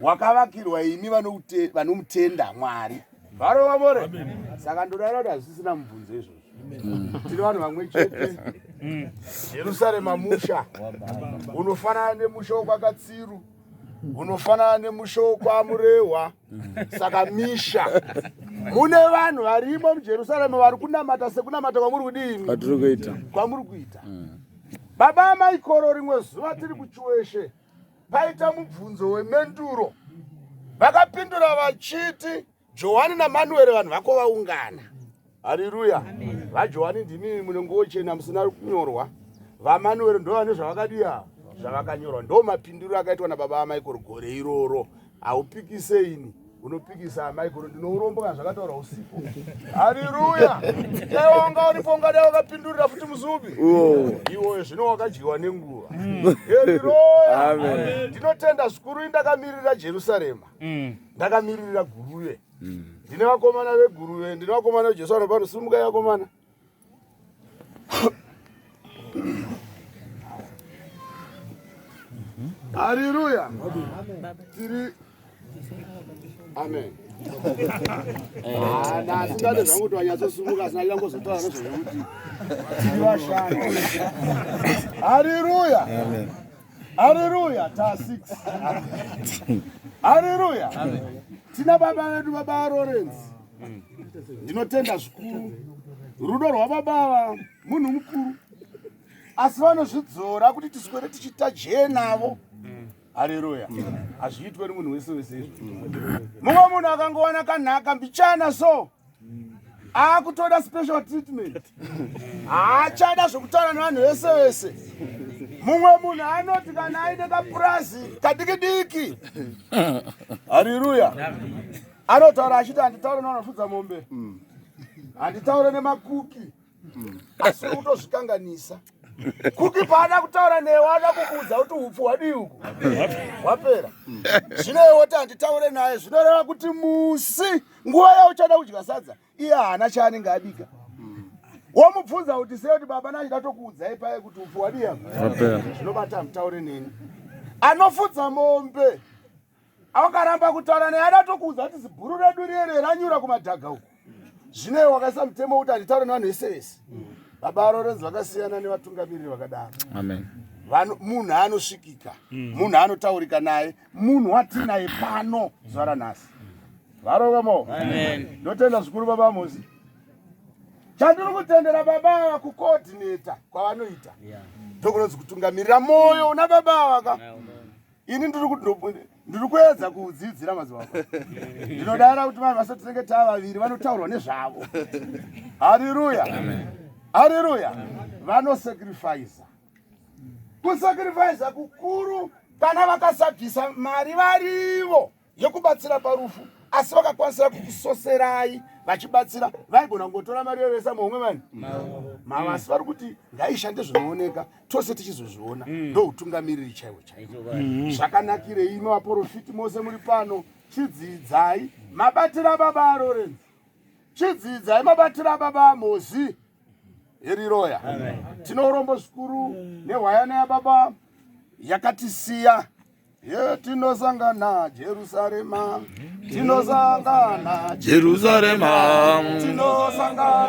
wakavakirwa imi vanomutenda Mwari. Varova more. Saka ndodaro kuti hazvisina mubvunzo izvozvo. Tiri vanhu vamwe chete. Jerusalema musha. Unofanana nemusha wokwaKatsiru. Unofanana nemusha wokwaMurehwa. Saka misha. Mune vanhu varimo muJerusarema vari kunamata sekunamata kwamuri kudini? Kwamuri kuita. Baba amaikoro rimwe zuva tiri kuChiweshe. Paita mubvunzo wemenduro. Vakapindura vachiti Johani naManueri vanhu vako vaungana. Haleluya. VaJohani ndimi munenguo chena musina kunyorwa. VaManueri ndo vane zvavakadiya zvavakanyorwa. Ndo mapinduro akaitwa nababa amaikoro gore iroro. Haupikise ini. Unopikisa amaikoro ndinourombo kana zvakataura usiku. Haleluya. Dai wanga uripo ungadai wakapindurira futi muzubi. Iwo zvino wakadyiwa nenguva. Haleluya. Amen. Ndinotenda zvikuru indakamirira Jerusalema. Ndakamirira guruve. Ndine vakomana veguruve, ndine vakomana veJesu vanopano simukai vakomana. Haleluya. Tiri Amen. Nasingade zvangu kuti wanyatsosumuka asina yangozotaura nezvekuti tiri vashanu. Haleluya. Amen. Haleluya. Ta 6. Haleluya. Amen. Tina baba vedu baba Lawrence. Ndinotenda zvikuru. Rudo rwababa munhu mukuru. Asi vanozvidzora kuti tiswere tichita je navo. Haleluya. Azviitwe nemunhu wese wese izvo. Mumwe munhu akangowana kanhaka mbichana so. Akutoda special treatment. Haachada zvokutaura nevanhu vese vese. Mumwe munhu anoti kana aine kapurazi kadiki-diki. Haleluya. Anotaura achiti handitaure nevanofudza mombe. Handitaure nemakuki. Asi kutozvikanganisa. Kuki paada kutaura newe wada kukuudza kuti upfu hwadi uku. Wapera. Zvino iwe woti handitaure naye zvinoreva kuti musi nguva yauchada kudya sadza iye haana chaanenge abika. Womubvunza kuti sei kuti baba nachida tokuudzai paye kuti upfu hwadi yangu. Wapera. Zvinobata hamutaure neni. Anofudza mombe. Awakaramba kutaura naye ada tokuudza kuti zibhuru redu riye ranyura kumadhaga uku. Zvino iwe wakaisa mutemo kuti handitaure nevanhu vese vese. Baba Lawrence vakasiyana nevatungamiriri vakadaro. Amen. Munhu anosvikika. Munhu anotaurika naye. Munhu watinaye pano zuva ranhasi. Varogamo. Amen. Ndotenda zvikuru baba Amosi. Chandiri kutendera baba kucoordinator kwavanoita. Ndokunonzi kutungamirira moyo una baba waka. Ini ndiri kuedza kudzidzira mazuva ako. Ndinodara kuti vanhu vasatenge vaviri vanotaurwa nezvavo. Haleluya. Amen. Haleluya. Vanosacrifice. Kusacrifice kukuru kana vakasabvisa mari varivo yokubatsira parufu asi vakakwanisira kukusoserai vachibatsira vaigona ngotora mari yovesa muhomwe mani mavasi vari kuti ngaishande zvinooneka tose tichizozviona ndo utungamiriri chaiwo chaiwo. Zvakanakire imi vaprofiti mose muri pano chidzidzai mabatira baba Lawrence. Chidzidzai mabatira baba Amosi. Haleluya. Tinorombo zvikuru nehwayana yababa yakatisiya. Tinosangana Jerusalema. Tinosangana Jerusalema. Tinosangana